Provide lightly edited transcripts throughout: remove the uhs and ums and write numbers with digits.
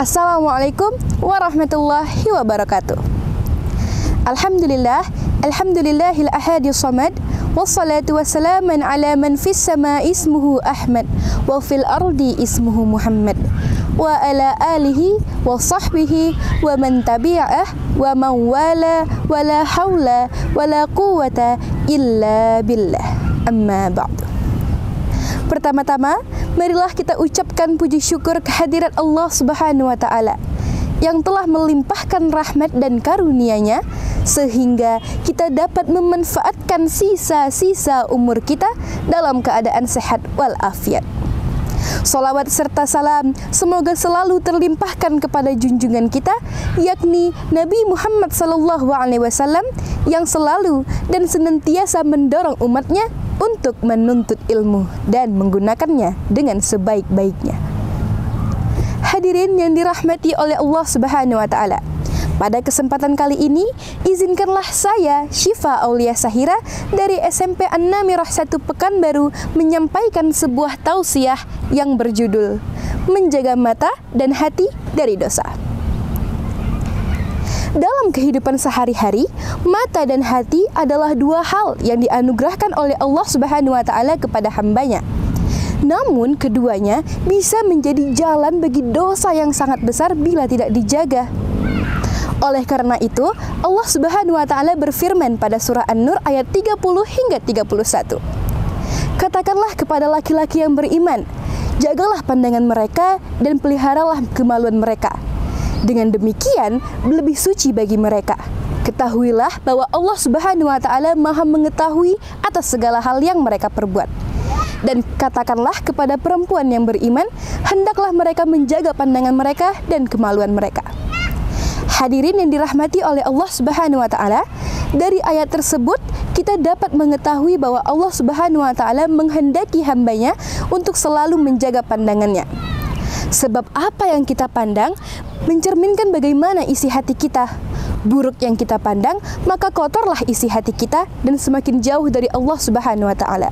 Assalamualaikum warahmatullahi wabarakatuh. Alhamdulillahil ahadis samad, wassalatu wassalaman ala man fis sama ismuhu Ahmad, wa fil ardi ismuhu Muhammad, wa ala alihi wa sahbihi wa man tabi'ah wa man wala, wa la hawla wa la quwwata illa billah. Amma ba'du. Pertama-tama, marilah kita ucapkan puji syukur kehadirat Allah Subhanahu wa Ta'ala yang telah melimpahkan rahmat dan karunia-Nya sehingga kita dapat memanfaatkan sisa-sisa umur kita dalam keadaan sehat walafiat. Salawat serta salam semoga selalu terlimpahkan kepada junjungan kita, yakni Nabi Muhammad SAW yang selalu dan senantiasa mendorong umatnya untuk menuntut ilmu dan menggunakannya dengan sebaik-baiknya. Hadirin yang dirahmati oleh Allah Subhanahu wa Ta'ala, pada kesempatan kali ini izinkanlah saya, Syifa Aulia Sahira dari SMP An-Namirah 1 Pekanbaru menyampaikan sebuah tausiah yang berjudul Menjaga Mata dan Hati dari Dosa. Dalam kehidupan sehari-hari, mata dan hati adalah dua hal yang dianugerahkan oleh Allah Subhanahu wa Ta'ala kepada hambanya. Namun keduanya bisa menjadi jalan bagi dosa yang sangat besar bila tidak dijaga. Oleh karena itu, Allah Subhanahu wa Ta'ala berfirman pada surah An-Nur ayat 30 hingga 31. Katakanlah kepada laki-laki yang beriman, jagalah pandangan mereka dan peliharalah kemaluan mereka. Dengan demikian, lebih suci bagi mereka. Ketahuilah bahwa Allah Subhanahu wa Ta'ala Maha mengetahui atas segala hal yang mereka perbuat. Dan katakanlah kepada perempuan yang beriman, hendaklah mereka menjaga pandangan mereka dan kemaluan mereka. Hadirin yang dirahmati oleh Allah Subhanahu wa Ta'ala, dari ayat tersebut kita dapat mengetahui bahwa Allah Subhanahu wa Ta'ala menghendaki hambanya untuk selalu menjaga pandangannya. Sebab apa yang kita pandang mencerminkan bagaimana isi hati kita. Buruk yang kita pandang, maka kotorlah isi hati kita dan semakin jauh dari Allah Subhanahu wa Ta'ala.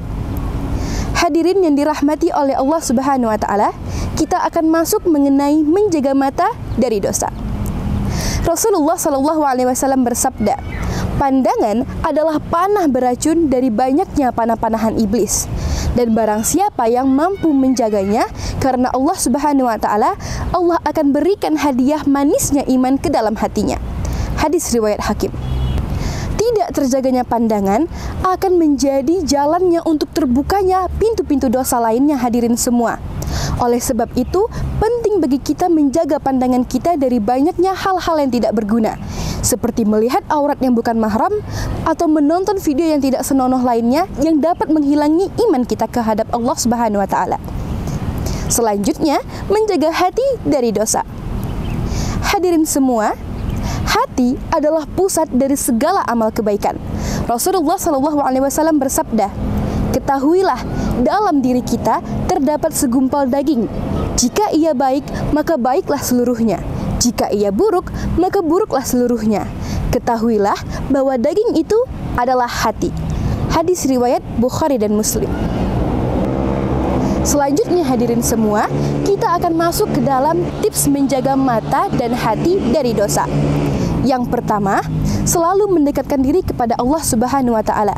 Hadirin yang dirahmati oleh Allah Subhanahu wa Ta'ala, kita akan masuk mengenai menjaga mata dari dosa. Rasulullah SAW bersabda, pandangan adalah panah beracun dari banyaknya panah-panahan iblis. Dan barang siapa yang mampu menjaganya, karena Allah Subhanahu wa Ta'ala, Allah akan berikan hadiah manisnya iman ke dalam hatinya. Hadis riwayat Hakim. Tidak terjaganya pandangan akan menjadi jalannya untuk terbukanya pintu-pintu dosa lainnya, hadirin semua. Oleh sebab itu, penting bagi kita menjaga pandangan kita dari banyaknya hal-hal yang tidak berguna, seperti melihat aurat yang bukan mahram atau menonton video yang tidak senonoh lainnya yang dapat menghilangi iman kita kehadap Allah Subhanahu wa Ta'ala. Selanjutnya, menjaga hati dari dosa. Hadirin semua, hati adalah pusat dari segala amal kebaikan. Rasulullah SAW bersabda, ketahuilah, dalam diri kita terdapat segumpal daging. Jika ia baik, maka baiklah seluruhnya. Jika ia buruk, maka buruklah seluruhnya. Ketahuilah bahwa daging itu adalah hati. Hadis riwayat Bukhari dan Muslim. Selanjutnya hadirin semua, kita akan masuk ke dalam tips menjaga mata dan hati dari dosa. Yang pertama, selalu mendekatkan diri kepada Allah Subhanahu wa Ta'ala.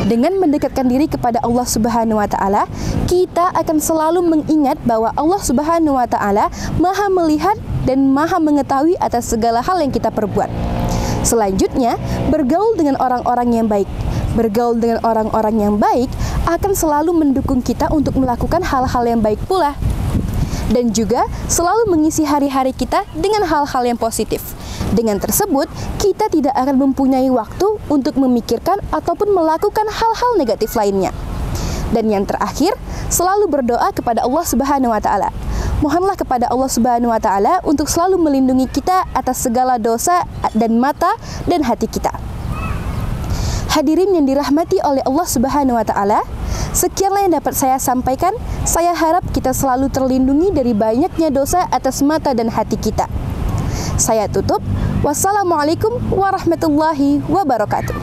Dengan mendekatkan diri kepada Allah Subhanahu wa Ta'ala, kita akan selalu mengingat bahwa Allah Subhanahu wa Ta'ala Maha melihat dan Maha mengetahui atas segala hal yang kita perbuat. Selanjutnya, bergaul dengan orang-orang yang baik. Bergaul dengan orang-orang yang baik akan selalu mendukung kita untuk melakukan hal-hal yang baik pula. Dan juga selalu mengisi hari-hari kita dengan hal-hal yang positif. Dengan tersebut, kita tidak akan mempunyai waktu untuk memikirkan ataupun melakukan hal-hal negatif lainnya. Dan yang terakhir, selalu berdoa kepada Allah Subhanahu wa Ta'ala. Mohonlah kepada Allah Subhanahu wa Ta'ala untuk selalu melindungi kita atas segala dosa dan mata dan hati kita. Hadirin yang dirahmati oleh Allah Subhanahu wa Ta'ala, sekianlah yang dapat saya sampaikan. Saya harap kita selalu terlindungi dari banyaknya dosa atas mata dan hati kita. Saya tutup. Wassalamualaikum warahmatullahi wabarakatuh.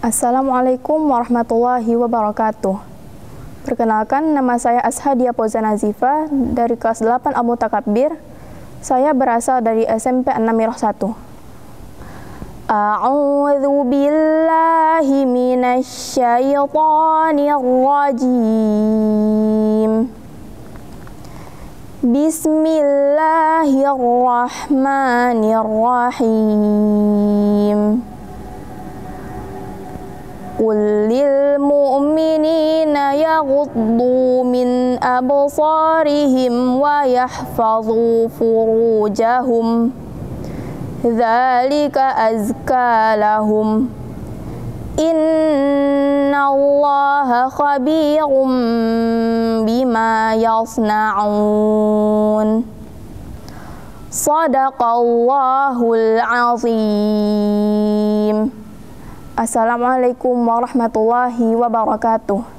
Assalamualaikum warahmatullahi wabarakatuh. Perkenalkan, nama saya Ashadia Fauza Nazifa dari kelas 8 Al-Mutakabbir. Saya berasal dari SMP An-Namirah 1. A'udzu billahi minasy syaithanir rajim. Bismillahirrahmanirrahim. Qul lil mu'minina yaghuddu min absarihim wa yahfazu furujahum. Dzalika azka lahum. Innallaha khabirum bima yasna'un. Shadaqallahul azim. Assalamualaikum warahmatullahi wabarakatuh.